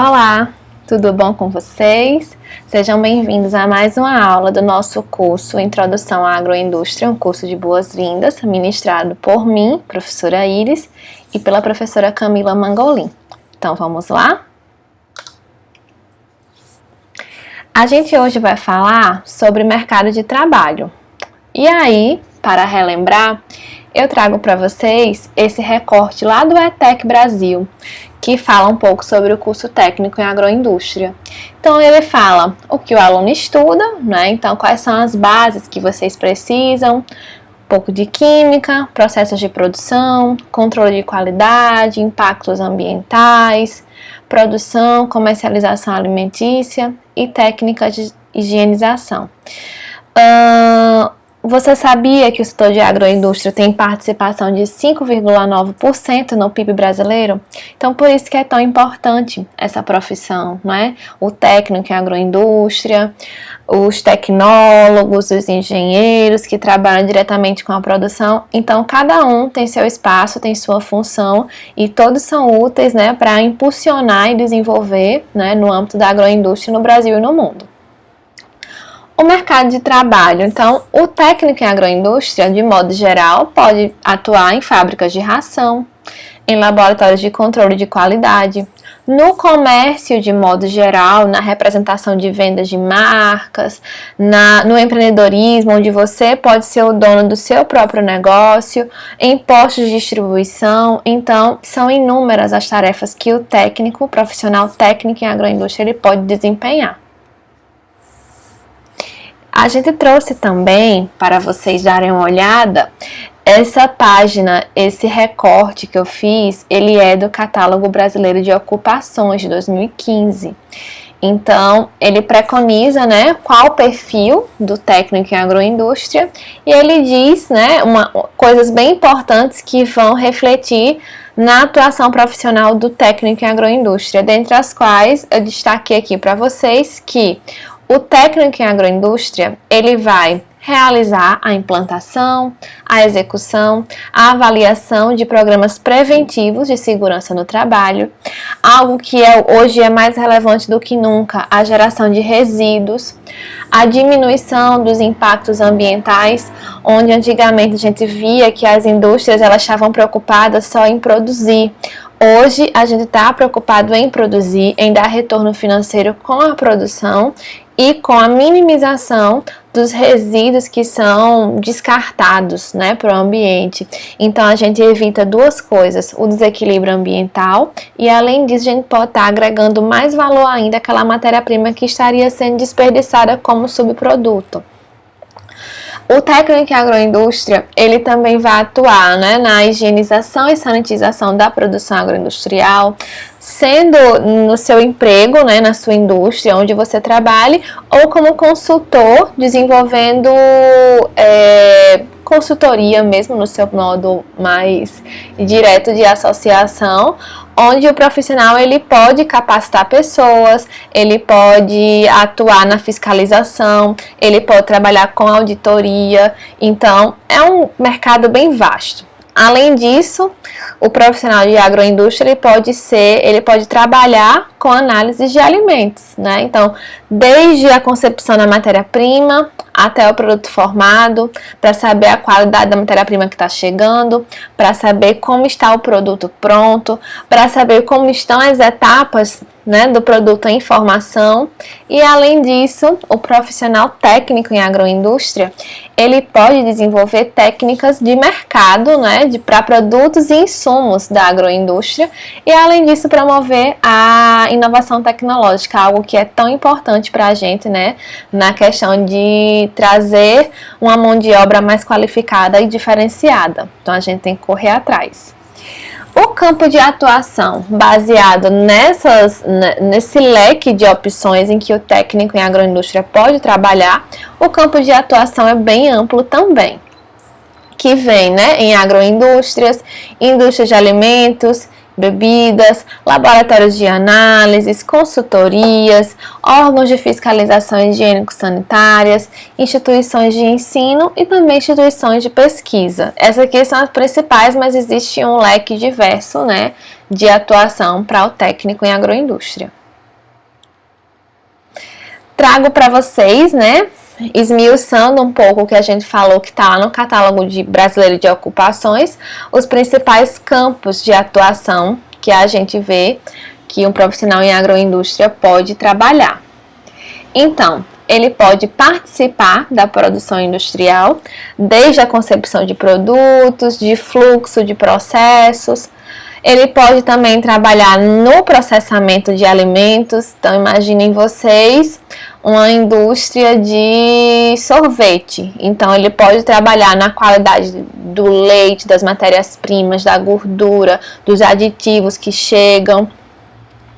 Olá, tudo bom com vocês? Sejam bem-vindos a mais uma aula do nosso curso Introdução à Agroindústria, um curso de boas-vindas, ministrado por mim, professora Iris, e pela professora Camila Mangolin. Então, vamos lá? A gente hoje vai falar sobre mercado de trabalho. E aí, para relembrar, eu trago para vocês esse recorte lá do ETEC Brasil, que fala um pouco sobre o curso técnico em agroindústria. Então, ele fala o que o aluno estuda, né? Então, quais são as bases que vocês precisam, um pouco de química, processos de produção, controle de qualidade, impactos ambientais, produção, comercialização alimentícia e técnicas de higienização. Você sabia que o setor de agroindústria tem participação de 5,9% no PIB brasileiro? Então, por isso que é tão importante essa profissão, não é? O técnico em agroindústria, os tecnólogos, os engenheiros que trabalham diretamente com a produção. Então, cada um tem seu espaço, tem sua função e todos são úteis, né, para impulsionar e desenvolver, né, no âmbito da agroindústria no Brasil e no mundo. O mercado de trabalho. Então, o técnico em agroindústria, de modo geral, pode atuar em fábricas de ração, em laboratórios de controle de qualidade, no comércio de modo geral, na representação de vendas de marcas, no empreendedorismo, onde você pode ser o dono do seu próprio negócio, em postos de distribuição. Então, são inúmeras as tarefas que o técnico, o profissional técnico em agroindústria, ele pode desempenhar. A gente trouxe também, para vocês darem uma olhada, essa página, esse recorte que eu fiz, ele é do Catálogo Brasileiro de Ocupações de 2015. Então, ele preconiza, né, qual o perfil do técnico em agroindústria e ele diz, né, coisas bem importantes que vão refletir na atuação profissional do técnico em agroindústria, dentre as quais eu destaquei aqui para vocês que o técnico em agroindústria, ele vai realizar a implantação, a execução, a avaliação de programas preventivos de segurança no trabalho, algo que hoje é mais relevante do que nunca, a geração de resíduos, a diminuição dos impactos ambientais, onde antigamente a gente via que as indústrias elas estavam preocupadas só em produzir. Hoje a gente está preocupado em produzir, em dar retorno financeiro com a produção e com a minimização dos resíduos que são descartados, né, para o ambiente. Então a gente evita duas coisas, o desequilíbrio ambiental e além disso a gente pode estar agregando mais valor ainda àquela matéria-prima que estaria sendo desperdiçada como subproduto. O técnico em agroindústria, ele também vai atuar, né, na higienização e sanitização da produção agroindustrial, sendo no seu emprego, né, na sua indústria, onde você trabalhe, ou como consultor, desenvolvendo consultoria mesmo, no seu modo mais direto de associação, onde o profissional ele pode capacitar pessoas, ele pode atuar na fiscalização, ele pode trabalhar com auditoria, então é um mercado bem vasto. Além disso, o profissional de agroindústria ele pode trabalhar com análise de alimentos, né? Então, desde a concepção da matéria-prima até o produto formado, para saber a qualidade da matéria-prima que está chegando, para saber como está o produto pronto, para saber como estão as etapas, né, do produto em formação. E além disso, o profissional técnico em agroindústria, ele pode desenvolver técnicas de mercado, né, para produtos e insumos da agroindústria e além disso promover a inovação tecnológica, algo que é tão importante para a gente, né, na questão de trazer uma mão de obra mais qualificada e diferenciada. Então a gente tem que correr atrás. O campo de atuação, baseado nesse leque de opções em que o técnico em agroindústria pode trabalhar, o campo de atuação é bem amplo também, que vem, né, em agroindústrias, indústrias de alimentos, bebidas, laboratórios de análises, consultorias, órgãos de fiscalização higiênico-sanitárias, instituições de ensino e também instituições de pesquisa. Essas aqui são as principais, mas existe um leque diverso, né, de atuação para o técnico em agroindústria. Trago para vocês, né, esmiuçando um pouco o que a gente falou que está lá no catálogo brasileiro de ocupações, os principais campos de atuação que a gente vê que um profissional em agroindústria pode trabalhar. Então, ele pode participar da produção industrial, desde a concepção de produtos, de fluxo de processos. Ele pode também trabalhar no processamento de alimentos. Então, imaginem vocês uma indústria de sorvete. Então, ele pode trabalhar na qualidade do leite, das matérias-primas, da gordura, dos aditivos que chegam.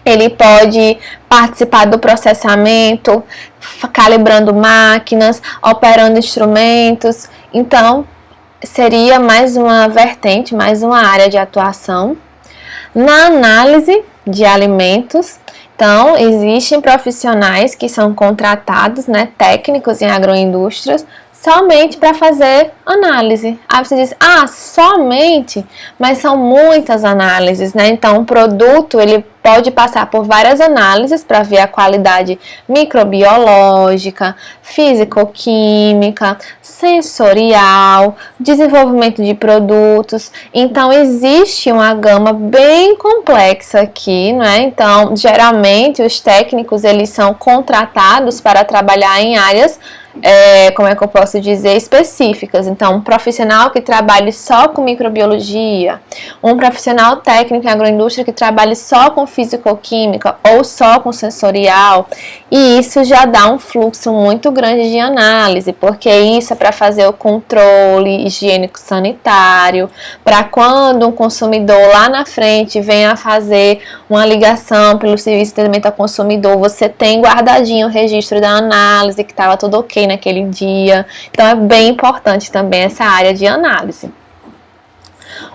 Ele pode participar do processamento, calibrando máquinas, operando instrumentos. Então, seria mais uma vertente, mais uma área de atuação. Na análise de alimentos, então, existem profissionais que são contratados, né, técnicos em agroindústrias, somente para fazer análise. Aí você diz, somente? Mas são muitas análises, né? Então, o produto, ele pode passar por várias análises para ver a qualidade microbiológica, físico-química, sensorial, desenvolvimento de produtos. Então, existe uma gama bem complexa aqui, né? Então, geralmente, os técnicos, eles são contratados para trabalhar em áreas como é que eu posso dizer, específicas. Então, um profissional que trabalhe só com microbiologia, um profissional técnico em agroindústria que trabalhe só com físico-química ou só com sensorial, e isso já dá um fluxo muito grande de análise, porque isso é para fazer o controle higiênico-sanitário, para quando um consumidor lá na frente venha a fazer uma ligação pelo serviço de atendimento ao consumidor, você tem guardadinho o registro da análise, que estava tudo ok naquele dia. Então, é bem importante também essa área de análise.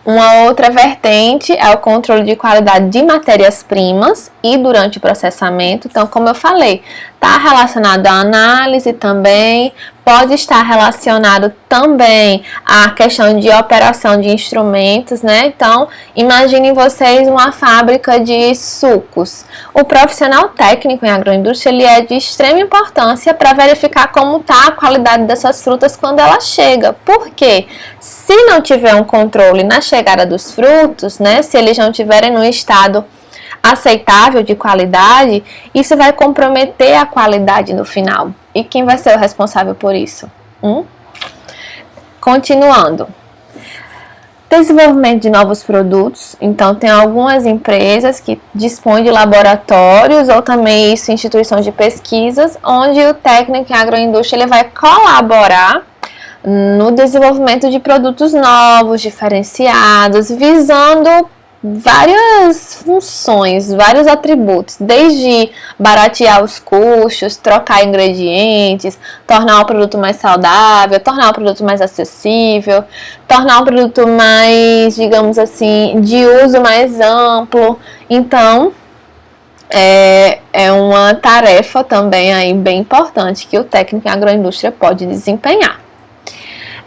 Uma outra vertente é o controle de qualidade de matérias-primas e durante o processamento. Então, como eu falei, está relacionado à análise também, pode estar relacionado também à questão de operação de instrumentos, né? Então, imaginem vocês uma fábrica de sucos. O profissional técnico em agroindústria, ele é de extrema importância para verificar como está a qualidade dessas frutas quando ela chega. Por quê? Se não tiver um controle na chegada dos frutos, né? Se eles não estiverem num estado aceitável de qualidade, isso vai comprometer a qualidade no final. E quem vai ser o responsável por isso? Continuando. Desenvolvimento de novos produtos. Então, tem algumas empresas que dispõem de laboratórios ou também instituições de pesquisas, onde o técnico em agroindústria ele vai colaborar no desenvolvimento de produtos novos, diferenciados, visando várias funções, vários atributos, desde baratear os custos, trocar ingredientes, tornar o produto mais saudável, tornar o produto mais acessível, tornar o produto mais, digamos assim, de uso mais amplo. Então, é uma tarefa também aí bem importante que o técnico em agroindústria pode desempenhar.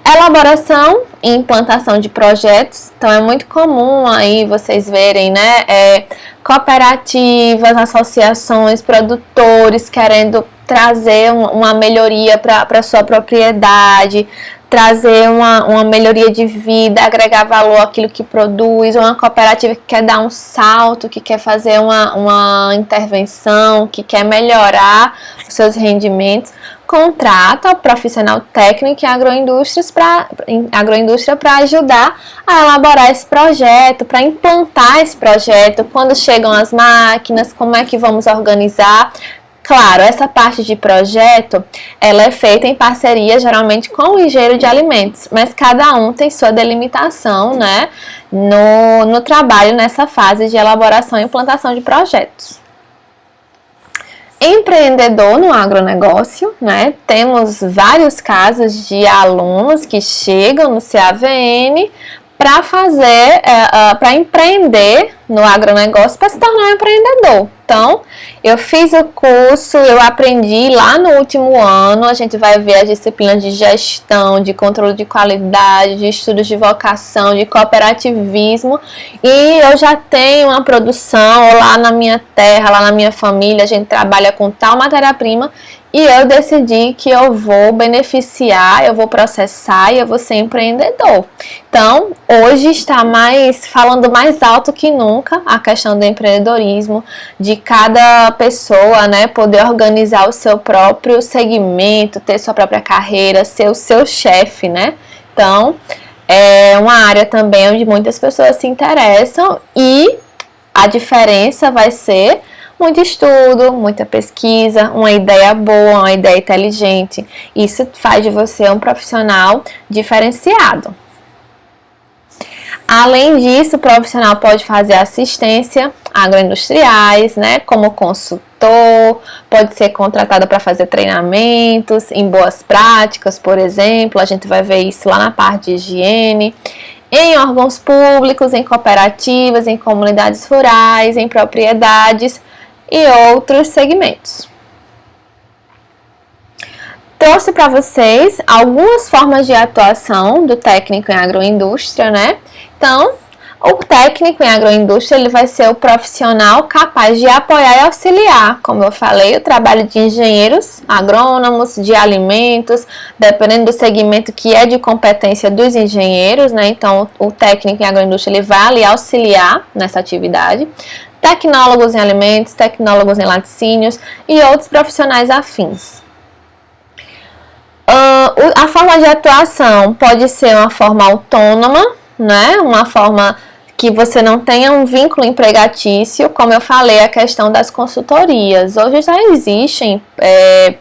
Elaboração e implantação de projetos. Então, é muito comum aí vocês verem, né, cooperativas, associações, produtores querendo trazer uma melhoria para sua propriedade, trazer uma melhoria de vida, agregar valor àquilo que produz, uma cooperativa que quer dar um salto, que quer fazer uma intervenção, que quer melhorar os seus rendimentos, contrata o profissional técnico em agroindústria para ajudar a elaborar esse projeto, para implantar esse projeto, quando chegam as máquinas, como é que vamos organizar. Claro, essa parte de projeto, ela é feita em parceria, geralmente, com o engenheiro de alimentos, mas cada um tem sua delimitação, né, no trabalho nessa fase de elaboração e implantação de projetos. Empreendedor no agronegócio, né? Temos vários casos de alunos que chegam no CAVN para para empreender no agronegócio, para se tornar um empreendedor. Então, eu fiz o curso, eu aprendi lá no último ano, a gente vai ver as disciplinas de gestão, de controle de qualidade, de estudos de vocação, de cooperativismo, e eu já tenho uma produção lá na minha terra, lá na minha família, a gente trabalha com tal matéria-prima, e eu decidi que eu vou beneficiar, eu vou processar e eu vou ser empreendedor. Então, hoje está falando mais alto que nunca a questão do empreendedorismo, de cada pessoa, né, poder organizar o seu próprio segmento, ter sua própria carreira, ser o seu chefe, né? Então, é uma área também onde muitas pessoas se interessam e a diferença vai ser muito estudo, muita pesquisa, uma ideia boa, uma ideia inteligente. Isso faz de você um profissional diferenciado. Além disso, o profissional pode fazer assistência agroindustriais, né, como consultor, pode ser contratado para fazer treinamentos em boas práticas, por exemplo, a gente vai ver isso lá na parte de higiene, em órgãos públicos, em cooperativas, em comunidades rurais, em propriedades e outros segmentos. Trouxe para vocês algumas formas de atuação do técnico em agroindústria, né? Então, o técnico em agroindústria, ele vai ser o profissional capaz de apoiar e auxiliar, como eu falei, o trabalho de engenheiros, agrônomos, de alimentos, dependendo do segmento que é de competência dos engenheiros, né? Então, o técnico em agroindústria, ele vai ali auxiliar nessa atividade. Tecnólogos em alimentos, tecnólogos em laticínios e outros profissionais afins. A forma de atuação pode ser uma forma autônoma, né? Uma forma que você não tenha um vínculo empregatício, como eu falei, a questão das consultorias. Hoje já existem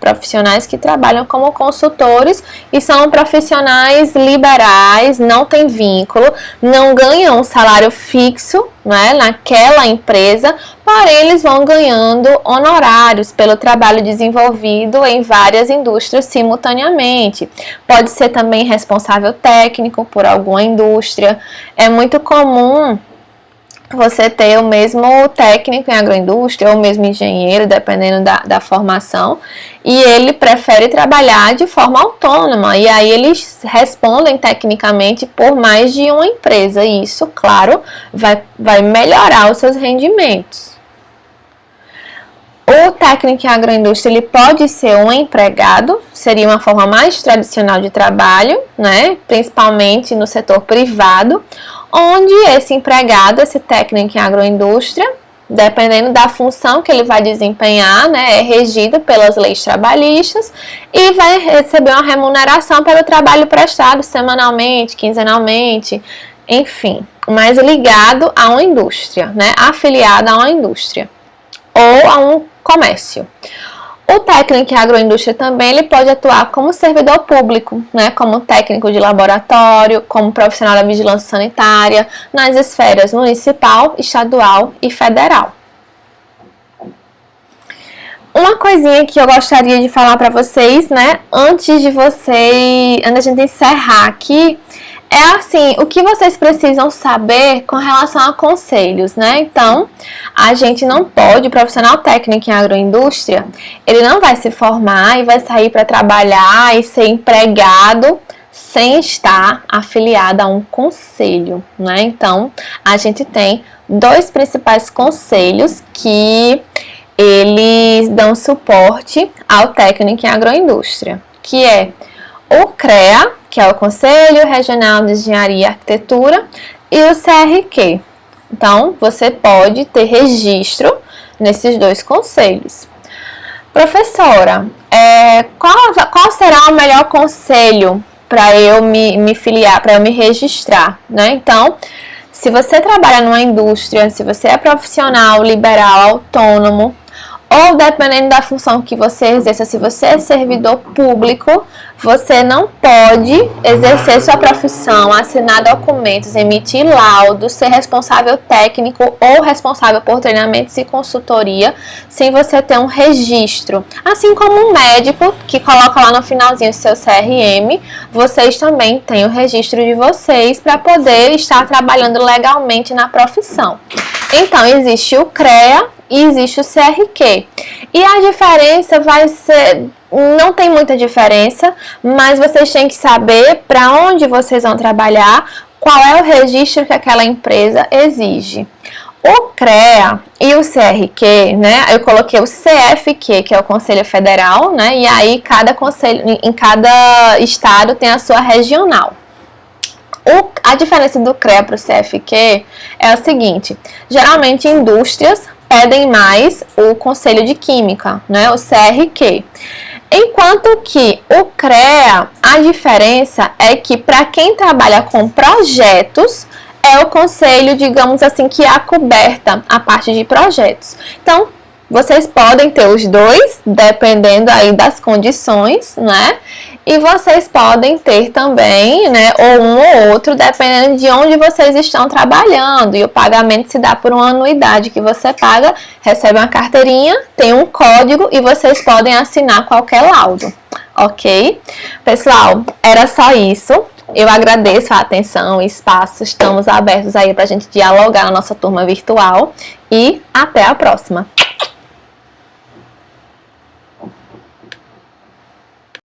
profissionais que trabalham como consultores e são profissionais liberais, não tem vínculo, não ganham um salário fixo, né, naquela empresa, porém eles vão ganhando honorários pelo trabalho desenvolvido em várias indústrias simultaneamente. Pode ser também responsável técnico por alguma indústria. É muito comum você ter o mesmo técnico em agroindústria ou o mesmo engenheiro, dependendo da formação, e ele prefere trabalhar de forma autônoma, e aí eles respondem tecnicamente por mais de uma empresa, e isso, claro, vai melhorar os seus rendimentos. O técnico em agroindústria, ele pode ser um empregado, seria uma forma mais tradicional de trabalho, né, principalmente no setor privado, onde esse empregado, esse técnico em agroindústria, dependendo da função que ele vai desempenhar, né, é regido pelas leis trabalhistas e vai receber uma remuneração pelo trabalho prestado semanalmente, quinzenalmente, enfim, mas ligado a uma indústria, né, afiliado a uma indústria ou a um comércio. O técnico em agroindústria também ele pode atuar como servidor público, né, como técnico de laboratório, como profissional da vigilância sanitária, nas esferas municipal, estadual e federal. Uma coisinha que eu gostaria de falar para vocês, né, antes a gente encerrar aqui, é assim, o que vocês precisam saber com relação a conselhos, né? Então, a gente não pode, o profissional técnico em agroindústria, ele não vai se formar e vai sair para trabalhar e ser empregado sem estar afiliado a um conselho, né? Então, a gente tem dois principais conselhos que eles dão suporte ao técnico em agroindústria, que é o CREA, que é o Conselho Regional de Engenharia e Arquitetura, e o CRQ. Então, você pode ter registro nesses dois conselhos. Professora, qual será o melhor conselho para eu me filiar, para eu me registrar, né? Então, se você trabalha numa indústria, se você é profissional, liberal, autônomo, ou dependendo da função que você exerça, se você é servidor público, você não pode exercer sua profissão, assinar documentos, emitir laudos, ser responsável técnico ou responsável por treinamentos e consultoria sem você ter um registro. Assim como um médico que coloca lá no finalzinho o seu CRM, vocês também têm o registro de vocês para poder estar trabalhando legalmente na profissão. Então, existe o CREA e existe o CRQ. E a diferença vai ser... Não tem muita diferença, mas vocês têm que saber para onde vocês vão trabalhar, qual é o registro que aquela empresa exige. O CREA e o CRQ, né? Eu coloquei o CFQ, que é o Conselho Federal, né? E aí cada conselho, em cada estado tem a sua regional. A diferença do CREA para o CFQ é a seguinte: geralmente indústrias pedem mais o Conselho de Química, né? O CRQ. Enquanto que o CREA, a diferença é que para quem trabalha com projetos, é o conselho, digamos assim, que acoberta a parte de projetos. Então, vocês podem ter os dois, dependendo aí das condições, né? E vocês podem ter também, né, ou um ou outro, dependendo de onde vocês estão trabalhando. E o pagamento se dá por uma anuidade que você paga, recebe uma carteirinha, tem um código e vocês podem assinar qualquer laudo, ok? Pessoal, era só isso. Eu agradeço a atenção e espaço. Estamos abertos aí para a gente dialogar na nossa turma virtual. E até a próxima!